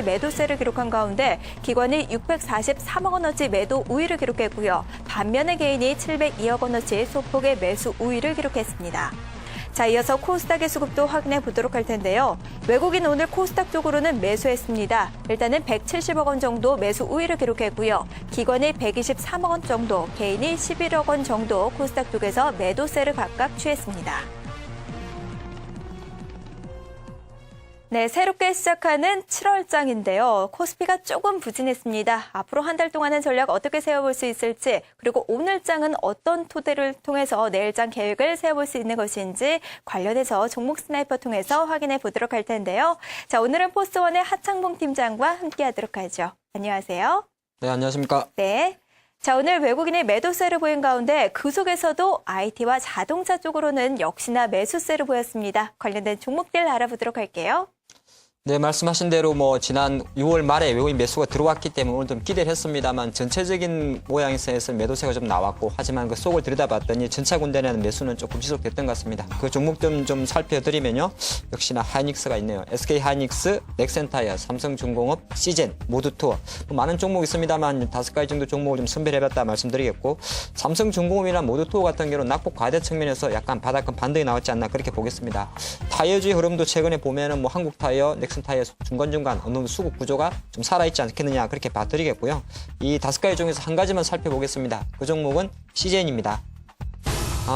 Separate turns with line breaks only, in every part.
매도세를 기록한 가운데 기관이 643억 원어치 매도 우위를 기록했고요. 반면에 개인이 702억 원어치 소폭의 매수 우위를 기록했습니다. 자, 이어서 코스닥의 수급도 확인해 보도록 할 텐데요. 외국인 오늘 코스닥 쪽으로는 매수했습니다. 일단은 170억 원 정도 매수 우위를 기록했고요. 기관이 123억 원 정도, 개인이 11억 원 정도 코스닥 쪽에서 매도세를 각각 취했습니다. 네, 새롭게 시작하는 7월장인데요. 코스피가 조금 부진했습니다. 앞으로 한 달 동안은 전략 어떻게 세워볼 수 있을지, 그리고 오늘장은 어떤 토대를 통해서 내일장 계획을 세워볼 수 있는 것인지 관련해서 종목 스나이퍼 통해서 확인해 보도록 할 텐데요. 자, 오늘은 포스트원의 하창봉 팀장과 함께하도록 하죠. 안녕하세요.
네, 안녕하십니까.
네. 자, 오늘 외국인의 매도세를 보인 가운데 그 속에서도 IT와 자동차 쪽으로는 역시나 매수세를 보였습니다. 관련된 종목들 알아보도록 할게요.
네, 말씀하신 대로 지난 6월 말에 외국인 매수가 들어왔기 때문에 오늘 좀 기대를 했습니다만 전체적인 모양에서 매도세가 좀 나왔고, 하지만 그 속을 들여다봤더니 전차군대라는 매수는 조금 지속됐던 것 같습니다. 그 종목들 좀 살펴드리면요. 역시나 하이닉스가 있네요. SK 하이닉스, 넥센타이어, 삼성중공업, 시젠, 모두투어. 많은 종목이 있습니다만 5가지 정도 종목을 좀 선별해봤다 말씀드리겠고, 삼성중공업이나 모두투어 같은 경우는 낙폭 과대 측면에서 약간 바닥권 반등이 나왔지 않나 그렇게 보겠습니다. 타이어주의 흐름도 최근에 보면은 한국타이어, 넥센타이어 중간중간 어느 정도 수급 구조가 좀 살아있지 않겠느냐 그렇게 봐드리겠고요. 이 5가지 중에서 한 가지만 살펴보겠습니다. 그 종목은 시젠입니다.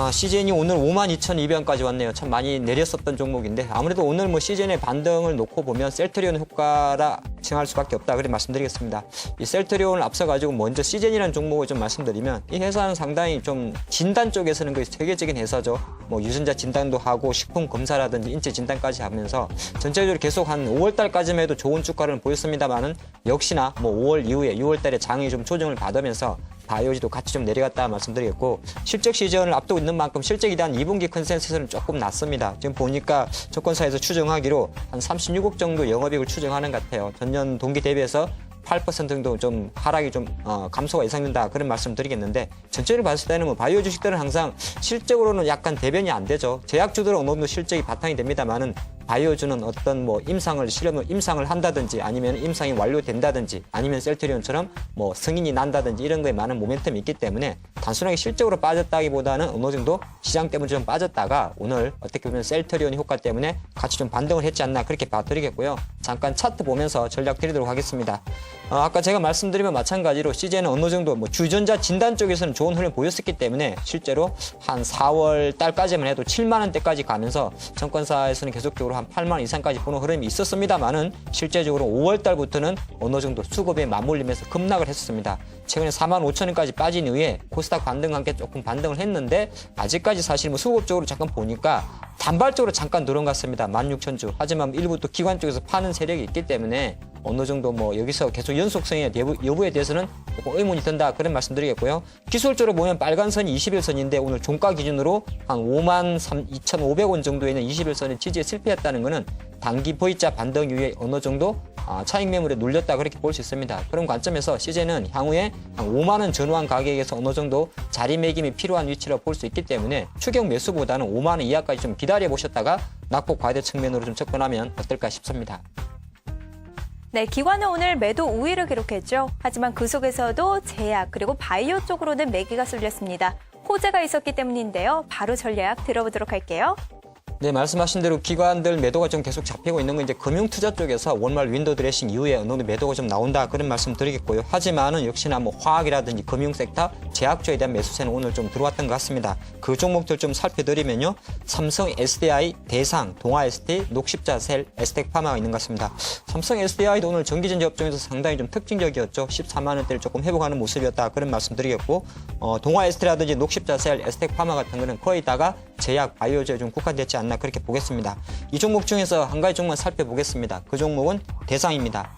시젠이 오늘 52,200원까지 왔네요. 참 많이 내렸었던 종목인데 아무래도 오늘 시젠의 반등을 놓고 보면 셀트리온 효과라 칭할 수밖에 없다 그렇게 말씀드리겠습니다. 이 셀트리온을 앞서가지고 먼저 시젠이라는 종목을 좀 말씀드리면, 이 회사는 상당히 좀 진단 쪽에서는 거의 세계적인 회사죠. 유전자 진단도 하고 식품 검사라든지 인체 진단까지 하면서 전체적으로 계속 한 5월달까지만 해도 좋은 주가를 보였습니다만은 역시나 5월 이후에 6월달에 장이 좀 조정을 받으면서 바이오지도 같이 좀 내려갔다 말씀드리겠고, 실적 시즌을 앞두고 있는 만큼 실적에 대한 2분기 컨센서스는 조금 낮습니다. 지금 보니까 증권사에서 추정하기로 한 36억 정도 영업이익을 추정하는 것 같아요. 전년 동기 대비해서 8% 정도 좀 하락이 좀 감소가 예상된다 그런 말씀 드리겠는데, 전체를 봤을 때는 바이오 주식들은 항상 실적으로는 약간 대변이 안 되죠. 제약주들은 어느 정도 실적이 바탕이 됩니다만은 바이오주는 어떤 임상을 한다든지 아니면 임상이 완료된다든지 아니면 셀트리온처럼 승인이 난다든지 이런 거에 많은 모멘텀이 있기 때문에 단순하게 실적으로 빠졌다기보다는 어느 정도 시장 때문에 좀 빠졌다가 오늘 어떻게 보면 셀트리온 효과 때문에 같이 좀 반등을 했지 않나 그렇게 봐드리겠고요. 잠깐 차트 보면서 전략 드리도록 하겠습니다. 아까 제가 말씀드리면 마찬가지로 시젠은 어느 정도 주전자 진단 쪽에서는 좋은 흐름을 보였었기 때문에 실제로 한 4월 달까지만 해도 7만 원대까지 가면서 정권사에서는 계속적으로 한 8만 원 이상까지 보는 흐름이 있었습니다만은 실제적으로 5월 달부터는 어느 정도 수급에 맞물리면서 급락을 했었습니다. 최근에 4만 5천 원까지 빠진 이후에 코스닥 반등과 함께 조금 반등을 했는데 아직까지 사실 수급적으로 잠깐 보니까 단발적으로 잠깐 들어갔습니다. 16,000주. 하지만 일부 또 기관 쪽에서 파는 세력이 있기 때문에 어느 정도 여기서 계속 연속성의 여부에 대해서는 조금 의문이 든다 그런 말씀드리겠고요. 기술적으로 보면 빨간 선이 21선인데 오늘 종가 기준으로 한 52,500원 정도에 있는 21선의 지지에 실패했다는 것은 단기 V자 반등 이후에 어느 정도 차익 매물에 눌렸다 그렇게 볼 수 있습니다. 그런 관점에서 시제는 향후에 한 5만 원 전후한 가격에서 어느 정도 자리매김이 필요한 위치라고 볼 수 있기 때문에 추격 매수보다는 5만 원 이하까지 좀 기다려 보셨다가 낙폭 과대 측면으로 좀 접근하면 어떨까 싶습니다.
네, 기관은 오늘 매도 우위를 기록했죠. 하지만 그 속에서도 제약 그리고 바이오 쪽으로는 매기가 쏠렸습니다. 호재가 있었기 때문인데요. 바로 전략 들어보도록 할게요.
네, 말씀하신 대로 기관들 매도가 좀 계속 잡히고 있는 건 이제 금융투자 쪽에서 월말 윈도우 드레싱 이후에 어느 정도 매도가 좀 나온다 그런 말씀 드리겠고요. 하지만은 역시나 화학이라든지 금융 섹터, 제약주에 대한 매수세는 오늘 좀 들어왔던 것 같습니다. 그 종목들 좀 살펴드리면요. 삼성 SDI, 대상, 동아 ST, 녹십자셀, 에스텍파마가 있는 것 같습니다. 삼성 SDI도 오늘 전기전지 업종에서 상당히 좀 특징적이었죠. 14만 원대를 조금 회복하는 모습이었다 그런 말씀 드리겠고, 동아 ST라든지 녹십자셀, 에스텍파마 같은 거는 거의 다가 제약, 바이오주에 좀 국한됐지 않나 그렇게 보겠습니다. 이 종목 중에서 한 가지 종목만 살펴보겠습니다. 그 종목은 대상입니다.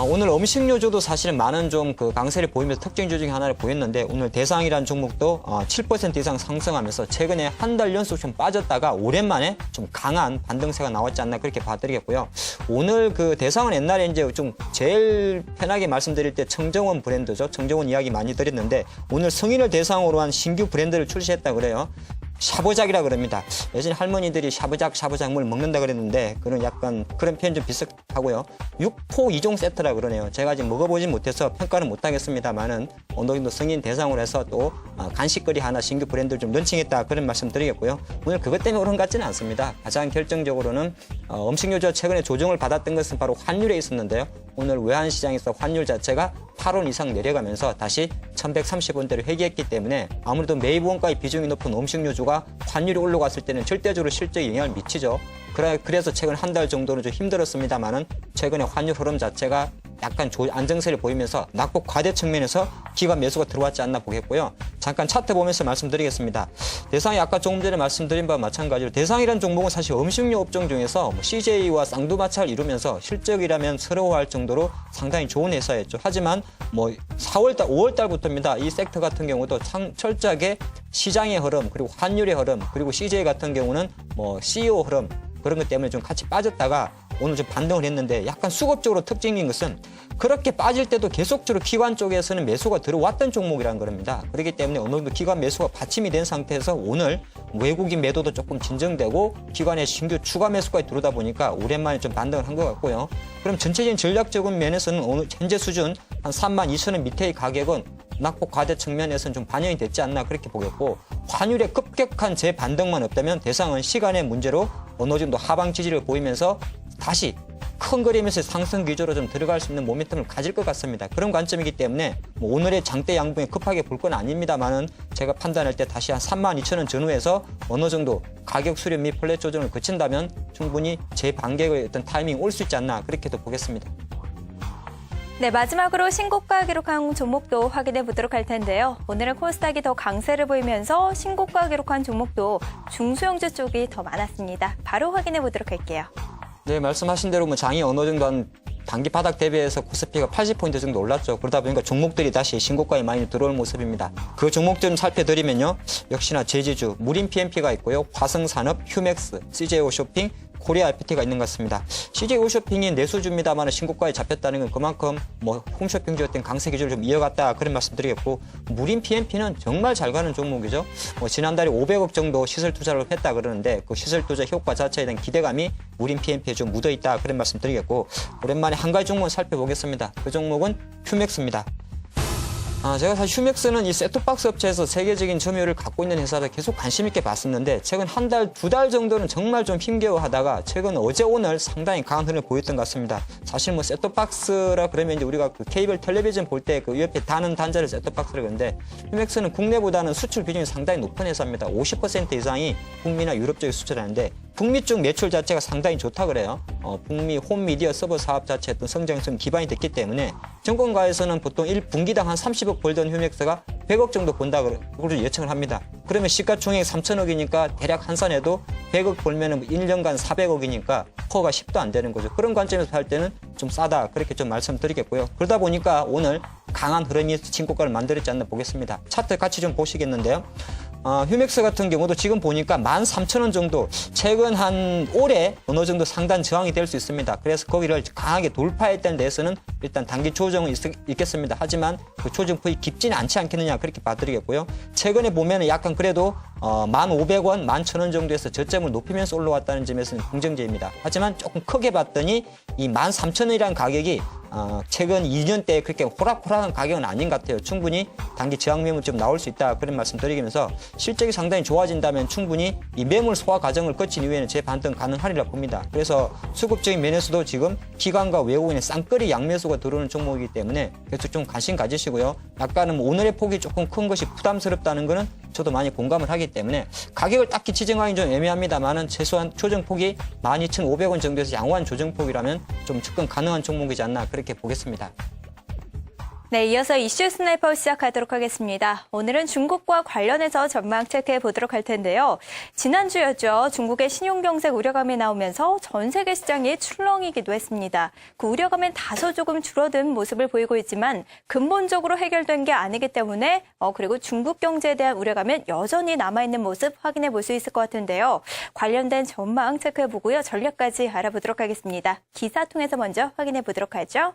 오늘 음식료주도 사실은 많은 좀 강세를 보이면서 특징주 중에 하나를 보였는데, 오늘 대상이라는 종목도 7% 이상 상승하면서 최근에 한 달 연속 좀 빠졌다가 오랜만에 좀 강한 반등세가 나왔지 않나 그렇게 봐드리겠고요. 오늘 대상은 옛날에 이제 좀 제일 편하게 말씀드릴 때 청정원 브랜드죠. 청정원 이야기 많이 드렸는데 오늘 성인을 대상으로 한 신규 브랜드를 출시했다 그래요. 샤브작이라 그럽니다. 예전에 할머니들이 샤브작 물 먹는다 그랬는데 그런 약간 그런 표현 좀 비슷하고요. 육포 2종 세트라 그러네요. 제가 아직 먹어보진 못해서 평가는 못하겠습니다만은 어느 정도 성인 대상으로 해서 또 간식거리 하나 신규 브랜드를 좀 런칭했다 그런 말씀 드리겠고요. 오늘 그것 때문에 오른 것 같지는 않습니다. 가장 결정적으로는 음식료가 최근에 조정을 받았던 것은 바로 환율에 있었는데요. 오늘 외환시장에서 환율 자체가 8원 이상 내려가면서 다시 1130원대로 회귀했기 때문에 아무래도 매입 원가의 비중이 높은 음식료주가 환율이 올라갔을 때는 절대적으로 실제 영향을 미치죠. 그래서 최근 한 달 정도는 좀 힘들었습니다만은 최근에 환율 흐름 자체가 약간 안정세를 보이면서 낙폭 과대 측면에서 기관 매수가 들어왔지 않나 보겠고요. 잠깐 차트 보면서 말씀드리겠습니다. 대상이 아까 조금 전에 말씀드린 바와 마찬가지로 대상이라는 종목은 사실 음식료 업종 중에서 CJ와 쌍두마차를 이루면서 실적이라면 서러워할 정도로 상당히 좋은 회사였죠. 하지만 5월 달부터입니다. 이 섹터 같은 경우도 철저하게 시장의 흐름 그리고 환율의 흐름 그리고 CJ 같은 경우는 CEO 흐름 그런 것 때문에 좀 같이 빠졌다가 오늘 좀 반등을 했는데 약간 수급적으로 특징인 것은 그렇게 빠질 때도 계속적으로 기관 쪽에서는 매수가 들어왔던 종목이라는 겁니다. 그렇기 때문에 어느 정도 기관 매수가 받침이 된 상태에서 오늘 외국인 매도도 조금 진정되고 기관의 신규 추가 매수까지 들어오다 보니까 오랜만에 좀 반등을 한 것 같고요. 그럼 전체적인 전략적인 면에서는 오늘 현재 수준 한 32,000원 밑의 가격은 낙폭 과대 측면에서는 좀 반영이 됐지 않나 그렇게 보겠고 환율의 급격한 재반등만 없다면 대상은 시간의 문제로 어느 정도 하방 지지를 보이면서 다시 큰 그림에서 상승 기조로 좀 들어갈 수 있는 모멘텀을 가질 것 같습니다. 그런 관점이기 때문에 오늘의 장대 양봉에 급하게 볼 건 아닙니다만은 제가 판단할 때 다시 한 32,000원 전후에서 어느 정도 가격 수렴 및 플랫 조정을 거친다면 충분히 재반격의 어떤 타이밍이 올 수 있지 않나 그렇게도 보겠습니다.
네, 마지막으로 신고가 기록한 종목도 확인해 보도록 할 텐데요. 오늘은 코스닥이 더 강세를 보이면서 신고가 기록한 종목도 중소형주 쪽이 더 많았습니다. 바로 확인해 보도록 할게요.
네, 말씀하신 대로 장이 어느 정도 한 단기 바닥 대비해서 코스피가 80포인트 정도 올랐죠. 그러다 보니까 종목들이 다시 신고가에 많이 들어올 모습입니다. 그 종목들 좀 살펴드리면요. 역시나 제지주, 무림 PMP가 있고요. 화성산업, 휴맥스, CJ오쇼핑, 코리아 IPT가 있는 것 같습니다. CJ오쇼핑이 내수주입니다만 신고가에 잡혔다는 건 그만큼 홈쇼핑주였던 강세 기조를 좀 이어갔다 그런 말씀 드리겠고 무림 PMP는 정말 잘 가는 종목이죠. 지난달에 500억 정도 시설 투자를 했다 그러는데 그 시설 투자 효과 자체에 대한 기대감이 무림 PMP에 좀 묻어있다 그런 말씀 드리겠고 오랜만에 한 가지 종목을 살펴보겠습니다. 그 종목은 휴맥스입니다. 제가 사실 휴맥스는 이 셋톱박스 업체에서 세계적인 점유율을 갖고 있는 회사를 계속 관심 있게 봤었는데 최근 한 달, 두 달 정도는 정말 좀 힘겨워하다가 최근 어제 오늘 상당히 강한 흐름을 보였던 것 같습니다. 사실 셋톱박스라 그러면 이제 우리가 그 케이블 텔레비전 볼 때 그 옆에 다는 단자를 셋톱박스라고 하는데 휴맥스는 국내보다는 수출 비중이 상당히 높은 회사입니다. 50% 이상이 북미나 유럽 쪽에 수출하는데 북미 쪽 매출 자체가 상당히 좋다 그래요. 북미 홈미디어 서버 사업 자체의 어떤 성장성 기반이 됐기 때문에 정권가에서는 보통 1분기당 한 30억 벌던 휴맥스가 100억 정도 본다고 예측을 합니다. 그러면 시가총액 3천억이니까 대략 한산해도 100억 벌면 1년간 400억이니까 커가 10도 안 되는 거죠. 그런 관점에서 할 때는 좀 싸다 그렇게 좀 말씀드리겠고요. 그러다 보니까 오늘 강한 흐름이 신고가를 만들었지 않나 보겠습니다. 차트 같이 좀 보시겠는데요. 휴맥스 같은 경우도 지금 보니까 13,000원 정도 최근 한 올해 어느 정도 상단 저항이 될 수 있습니다. 그래서 거기를 강하게 돌파했다는 데에서는 일단 단기 조정은 있겠습니다. 하지만 그 조정폭이 깊지는 않지 않겠느냐 그렇게 봐드리겠고요. 최근에 보면 약간 그래도 1,500원, 11,000원 정도에서 저점을 높이면서 올라왔다는 점에서는 긍정적입니다. 하지만 조금 크게 봤더니 이 13,000원이라는 가격이 최근 2년 때 그렇게 호락호락한 가격은 아닌 것 같아요. 충분히 단기 저항 매물 좀 나올 수 있다 그런 말씀 드리면서 실적이 상당히 좋아진다면 충분히 이 매물 소화 과정을 거친 이후에는 재반등 가능하리라 봅니다. 그래서 수급적인 면에서도 지금 기관과 외국인의 쌍끌이 양매수가 들어오는 종목이기 때문에 계속 좀 관심 가지시고요. 약간은 오늘의 폭이 조금 큰 것이 부담스럽다는 거는 저도 많이 공감을 하기 때문에 가격을 딱히 지정하기 좀 애매합니다만은 최소한 조정폭이 12,500원 정도에서 양호한 조정폭이라면 좀 접근 가능한 종목이지 않나 그렇게 보겠습니다.
네, 이어서 이슈 스나이퍼 시작하도록 하겠습니다. 오늘은 중국과 관련해서 전망 체크해 보도록 할 텐데요. 지난주였죠. 중국의 신용경색 우려감이 나오면서 전 세계 시장이 출렁이기도 했습니다. 그 우려감은 다소 조금 줄어든 모습을 보이고 있지만 근본적으로 해결된 게 아니기 때문에 그리고 중국 경제에 대한 우려감은 여전히 남아있는 모습 확인해 볼 수 있을 것 같은데요. 관련된 전망 체크해 보고요. 전략까지 알아보도록 하겠습니다. 기사 통해서 먼저 확인해 보도록 하죠.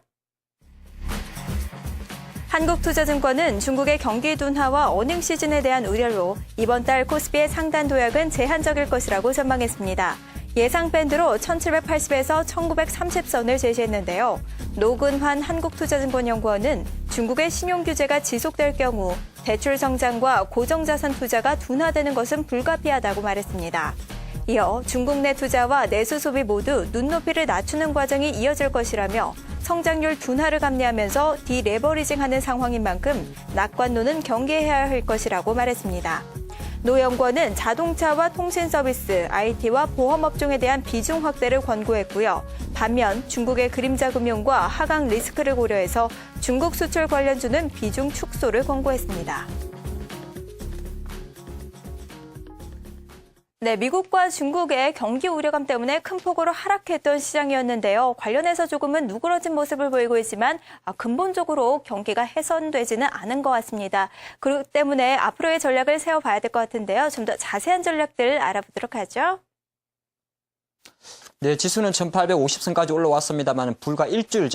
한국투자증권은 중국의 경기 둔화와 어닝 시즌에 대한 우려로 이번 달 코스피의 상단 도약은 제한적일 것이라고 전망했습니다. 예상 밴드로 1780에서 1930선을 제시했는데요. 노근환 한국투자증권연구원은 중국의 신용규제가 지속될 경우 대출 성장과 고정자산 투자가 둔화되는 것은 불가피하다고 말했습니다. 이어 중국 내 투자와 내수 소비 모두 눈높이를 낮추는 과정이 이어질 것이라며 성장률 둔화를 감내하면서 디레버리징하는 상황인 만큼 낙관론은 경계해야 할 것이라고 말했습니다. 노 연구원은 자동차와 통신 서비스, IT와 보험 업종에 대한 비중 확대를 권고했고요. 반면 중국의 그림자 금융과 하강 리스크를 고려해서 중국 수출 관련주는 비중 축소를 권고했습니다. 네, 미국과 중국의 경기 우려감 때문에 큰 폭으로 하락했던 시장이었는데요. 관련해서 조금은 누그러진 모습을 보이고 있지만 근본적으로 경기가 해선되지는 않은 것 같습니다. 그렇기 때문에 앞으로의 전략을 세워봐야 될 것 같은데요. 좀 더 자세한 전략들 알아보도록 하죠.
네, 지수는 1850선까지 올라왔습니다만 불과 일주일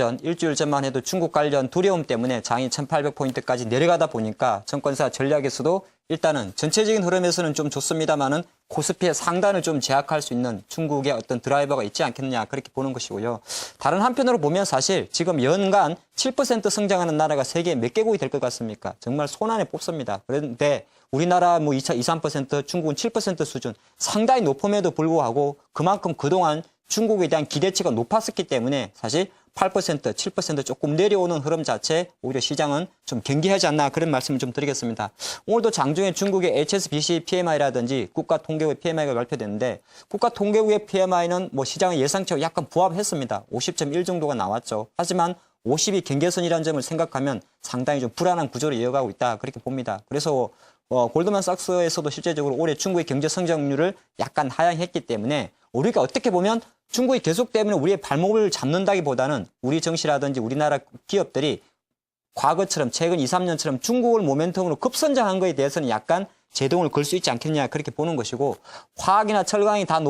전만 해도 중국 관련 두려움 때문에 장이 1800포인트까지 내려가다 보니까 증권사 전략에서도 일단은 전체적인 흐름에서는 좀 좋습니다만은 코스피의 상단을 좀 제약할 수 있는 중국의 어떤 드라이버가 있지 않겠느냐 그렇게 보는 것이고요. 다른 한편으로 보면 사실 지금 연간 7% 성장하는 나라가 세계에 몇 개국이 될 것 같습니까? 정말 손안에 뽑습니다. 그런데 우리나라 뭐 2, 3%, 중국은 7% 수준 상당히 높음에도 불구하고 그만큼 그동안 중국에 대한 기대치가 높았었기 때문에 사실 8%, 7% 조금 내려오는 흐름 자체 오히려 시장은 좀 경계하지 않나 그런 말씀을 좀 드리겠습니다. 오늘도 장중에 중국의 HSBC PMI라든지 국가통계국의 PMI가 발표됐는데 국가통계국의 PMI는 뭐 시장의 예상치와 약간 부합했습니다. 50.1 정도가 나왔죠. 하지만 50이 경계선이라는 점을 생각하면 상당히 좀 불안한 구조를 이어가고 있다 그렇게 봅니다. 그래서 골드만삭스에서도 실제적으로 올해 중국의 경제 성장률을 약간 하향했기 때문에 우리가 어떻게 보면 중국이 계속 때문에 우리의 발목을 잡는다기보다는 우리 정시라든지 우리나라 기업들이 과거처럼 최근 2, 3년처럼 중국을 모멘텀으로 급선장한 거에 대해서는 약간 제동을 걸 수 있지 않겠냐 그렇게 보는 것이고 화학이나 철강이 다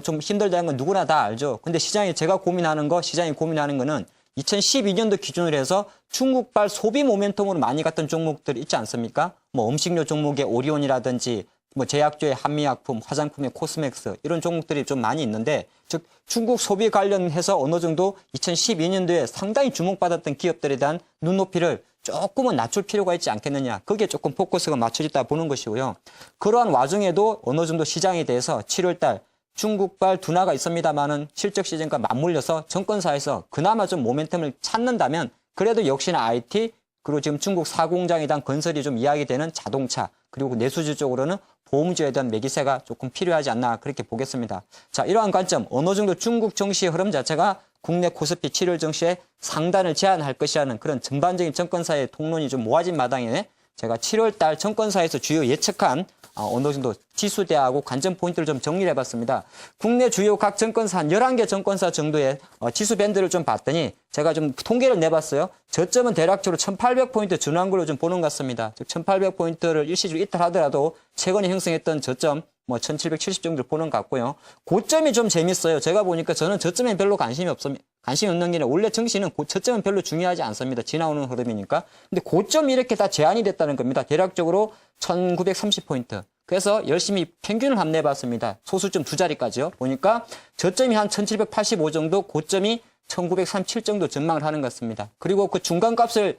좀 힘들다는 건 누구나 다 알죠. 근데 시장이 고민하는 거는 2012년도 기준으로 해서 중국발 소비 모멘텀으로 많이 갔던 종목들이 있지 않습니까? 뭐 음식료 종목의 오리온이라든지 뭐 제약주의 한미약품, 화장품의 코스맥스 이런 종목들이 좀 많이 있는데 즉 중국 소비 관련해서 어느 정도 2012년도에 상당히 주목받았던 기업들에 대한 눈높이를 조금은 낮출 필요가 있지 않겠느냐. 그게 조금 포커스가 맞춰졌다 보는 것이고요. 그러한 와중에도 어느 정도 시장에 대해서 7월달 중국발 둔화가 있습니다만은 실적 시즌과 맞물려서 정권사에서 그나마 좀 모멘텀을 찾는다면 그래도 역시나 IT 그리고 지금 중국 사공장에 대한 건설이 좀 이야기되는 자동차 그리고 내수주 쪽으로는 보험주에 대한 매기세가 조금 필요하지 않나 그렇게 보겠습니다. 자, 이러한 관점 어느 정도 중국 정시의 흐름 자체가 국내 코스피 7월 정시에 상단을 제한할 것이라는 그런 전반적인 정권사의 통론이 좀 모아진 마당에 제가 7월 달 정권사에서 주요 예측한 어느 정도 지수대하고 관전 포인트를 좀 정리를 해봤습니다. 국내 주요 각 정권사 한 11개 정권사 정도의 지수 밴드를 좀 봤더니 제가 좀 통계를 내봤어요. 저점은 대략적으로 1800포인트 준한 걸로 좀 보는 것 같습니다. 즉 1800포인트를 일시적으로 이탈하더라도 최근에 형성했던 저점 뭐 1770 정도를 보는 것 같고요. 고점이 좀 재밌어요. 제가 보니까 저는 저점에 별로 관심이 없는 게 아니라 원래 정시는 저점은 별로 중요하지 않습니다. 지나오는 흐름이니까. 근데 고점이 이렇게 다 제한이 됐다는 겁니다. 대략적으로 1930포인트. 그래서 열심히 평균을 합내봤습니다. 소수점 두 자리까지요. 보니까 저점이 한 1785 정도, 고점이 1937 정도 전망을 하는 것 같습니다. 그리고 그 중간값을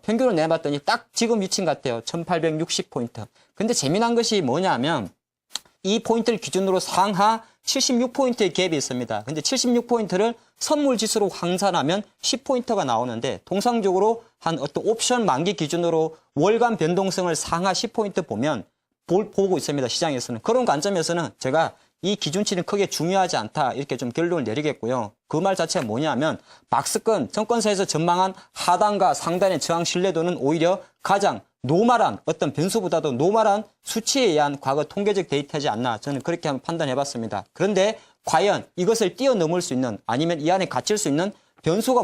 평균을 내봤더니 딱 지금 위치인 것 같아요. 1860포인트. 근데 재미난 것이 뭐냐면 이 포인트를 기준으로 상하 76포인트의 갭이 있습니다. 근데 76포인트를 선물 지수로 환산하면 10포인트가 나오는데 통상적으로 한 어떤 옵션 만기 기준으로 월간 변동성을 상하 10포인트 보고 있습니다. 시장에서는. 그런 관점에서는 제가 이 기준치는 크게 중요하지 않다 이렇게 좀 결론을 내리겠고요. 그 말 자체가 뭐냐면 박스권 정권사에서 전망한 하단과 상단의 저항 신뢰도는 오히려 가장 노멀한 어떤 변수보다도 노멀한 수치에 의한 과거 통계적 데이터지 않나 저는 그렇게 한번 판단해봤습니다. 그런데 과연 이것을 뛰어넘을 수 있는 아니면 이 안에 갇힐 수 있는 변수가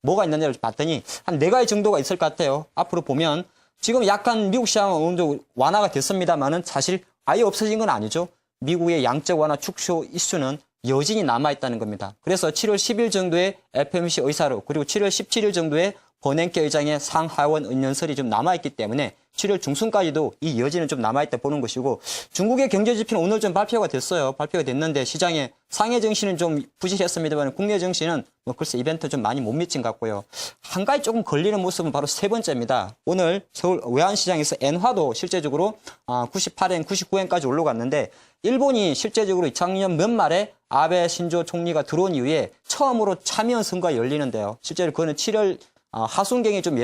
뭐가 있느냐를 봤더니 한 4가지 정도가 있을 것 같아요. 앞으로 보면 지금 약간 미국 시장은 어느 정도 완화가 됐습니다만은 사실 아예 없어진 건 아니죠. 미국의 양적 완화 축소 이슈는 여진이 남아있다는 겁니다. 그래서 7월 10일 정도에 FOMC 의사로 그리고 7월 17일 정도에 버냉키 의장의 상하원 은연설이 좀 남아있기 때문에 7월 중순까지도 이 여지는 좀 남아있다 보는 것이고 중국의 경제지표는 오늘 좀 발표가 됐어요. 발표가 됐는데 시장의 상해 증시는 좀 부실했습니다만 국내 증시는 뭐 글쎄 이벤트 좀 많이 못 미친 것 같고요. 한 가지 조금 걸리는 모습은 바로 세 번째입니다. 오늘 서울 외환시장에서 엔화도 실제적으로 98엔, 99엔까지 올라갔는데 일본이 실제적으로 2000년 연말에 아베 신조 총리가 들어온 이후에 처음으로 참여연 선거가 열리는데요. 실제로 그거는 7월 하순경에 좀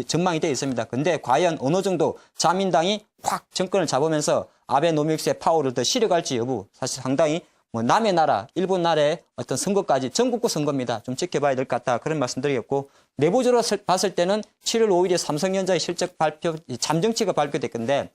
전망이 되어 있습니다. 근데 과연 어느 정도 자민당이 확 정권을 잡으면서 아베노믹스의 파워를 더 실어갈지 여부 사실 상당히 뭐 남의 나라, 일본 나라의 어떤 선거까지 전국구 선거입니다. 좀 지켜봐야 될 것 같다. 그런 말씀드리겠고 내부적으로 봤을 때는 7월 5일에 삼성전자의 실적 발표, 잠정치가 발표될 건데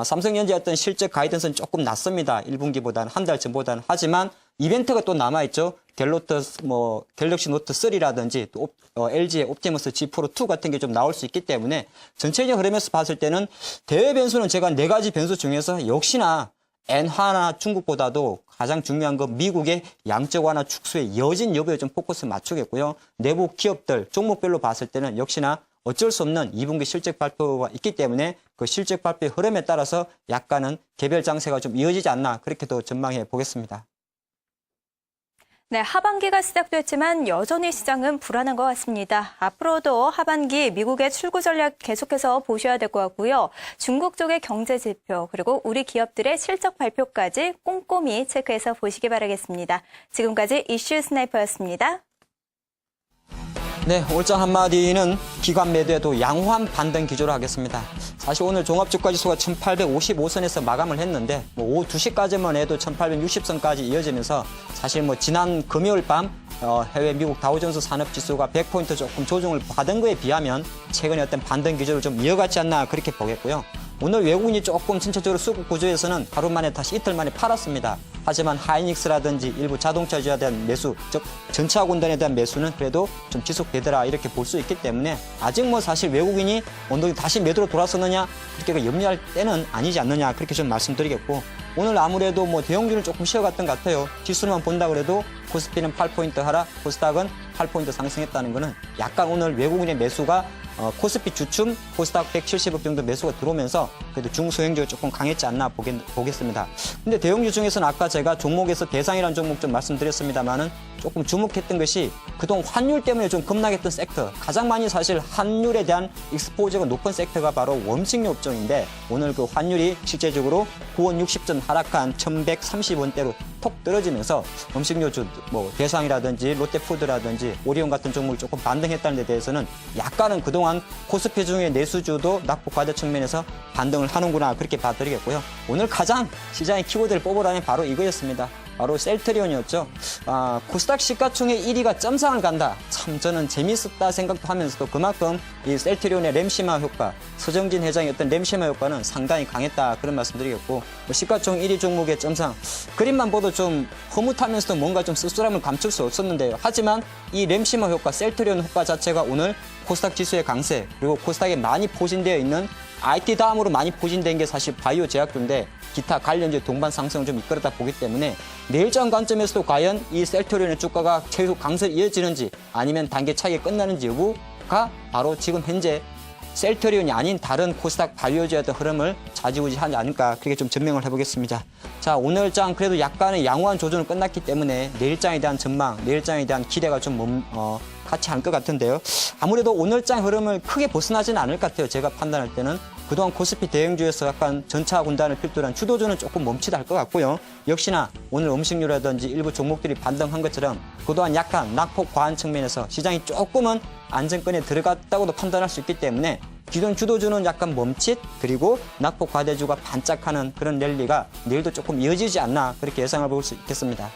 삼성전자의 어떤 실적 가이던스는 조금 낮습니다. 1분기보다는 한 달 전보다는. 하지만 이벤트가 또 남아있죠. 갤럭시 노트 3라든지 또 LG의 옵티머스 G 프로 2 같은 게 좀 나올 수 있기 때문에 전체적인 흐름에서 봤을 때는 대외 변수는 제가 네 가지 변수 중에서 역시나 엔화나 중국보다도 가장 중요한 건 미국의 양적 완화 축소의 여진 여부에 좀 포커스 맞추겠고요. 내부 기업들 종목별로 봤을 때는 역시나 어쩔 수 없는 2분기 실적 발표가 있기 때문에 그 실적 발표의 흐름에 따라서 약간은 개별 장세가 좀 이어지지 않나 그렇게도 전망해 보겠습니다.
네, 하반기가 시작됐지만 여전히 시장은 불안한 것 같습니다. 앞으로도 하반기 미국의 출구 전략 계속해서 보셔야 될 것 같고요. 중국 쪽의 경제 지표 그리고 우리 기업들의 실적 발표까지 꼼꼼히 체크해서 보시기 바라겠습니다. 지금까지 이슈 스나이퍼였습니다.
네, 올장 한마디는 기관 매도에도 양호한 반등 기조로 하겠습니다. 사실 오늘 종합주가지수가 1855선에서 마감을 했는데 오후 2시까지만 해도 1860선까지 이어지면서 사실 지난 금요일 밤 해외 미국 다우존스 산업지수가 100포인트 조금 조정을 받은 거에 비하면 최근에 어떤 반등 기조를 좀 이어갔지 않나 그렇게 보겠고요. 오늘 외국인이 조금 전체적으로 수급 구조에서는 하루 만에 다시 이틀 만에 팔았습니다. 하지만 하이닉스라든지 일부 자동차주에 대한 매수, 즉 전차 군단에 대한 매수는 그래도 좀 지속되더라 이렇게 볼 수 있기 때문에 아직 사실 외국인이 언덕이 다시 매도로 돌아서느냐 그렇게 염려할 때는 아니지 않느냐 그렇게 좀 말씀드리겠고 오늘 아무래도 대형주를 조금 쉬어갔던 것 같아요. 지수만 본다 그래도 코스피는 8포인트 하락, 코스닥은 8포인트 상승했다는 거는 약간 오늘 외국인의 매수가 코스피 주춤, 코스닥 170억 정도 매수가 들어오면서 그래도 중소형주가 조금 강했지 않나 보겠습니다. 근데 대형주 중에서는 아까 제가 종목에서 대상이라는 종목 좀 말씀드렸습니다만은 조금 주목했던 것이 그동안 환율 때문에 좀 급락했던 섹터. 가장 많이 사실 환율에 대한 익스포저가 높은 섹터가 바로 웜식료 업종인데 오늘 그 환율이 실제적으로 9원 60전 하락한 1130원대로 톡 떨어지면서 음식료주 대상이라든지 롯데푸드라든지 오리온 같은 종목이 조금 반등했다는 데 대해서는 약간은 그동안 코스피 중에 내수주도 낙폭 과대 측면에서 반등을 하는구나 그렇게 봐드리겠고요. 오늘 가장 시장의 키워드를 뽑으라면 바로 이거였습니다. 바로 셀트리온이었죠. 코스닥 시가총액 1위가 점상을 간다. 참 저는 재밌었다 생각도 하면서도 그만큼 이 셀트리온의 램시마 효과, 서정진 회장의 어떤 램시마 효과는 상당히 강했다 그런 말씀드리겠고 시가총 1위 종목의 점상 그림만 봐도 좀 흐뭇하면서도 뭔가 좀 씁쓸함을 감출 수 없었는데요. 하지만 이 램시마 효과, 셀트리온 효과 자체가 오늘 코스닥 지수의 강세 그리고 코스닥에 많이 포진되어 있는 IT 다음으로 많이 포진된 게 사실 바이오 제약주인데 기타 관련주 동반 상승을 좀 이끌었다 보기 때문에 내일장 관점에서도 과연 이 셀트리온의 주가가 계속 강세를 이어지는지 아니면 단계 차이가 끝나는지 여부가 바로 지금 현재 셀트리온이 아닌 다른 코스닥 바이오주의 어떤 흐름을 좌지우지하지 않을까 그렇게 좀 전명을 해보겠습니다. 자, 오늘장 그래도 약간의 양호한 조정은 끝났기 때문에 내일장에 대한 전망, 내일장에 대한 기대가 좀 같이 할 것 같은데요. 아무래도 오늘장 흐름을 크게 벗어나지는 않을 것 같아요. 제가 판단할 때는. 그동안 코스피 대형주에서 약간 전차 군단을 필두로 한 주도주는 조금 멈추다 할 것 같고요. 역시나 오늘 음식료라든지 일부 종목들이 반등한 것처럼 그동안 약간 낙폭 과한 측면에서 시장이 조금은 안정권에 들어갔다고도 판단할 수 있기 때문에 기존 주도주는 약간 멈칫 그리고 낙폭 과대주가 반짝하는 그런 랠리가 내일도 조금 이어지지 않나 그렇게 예상을 볼 수 있겠습니다.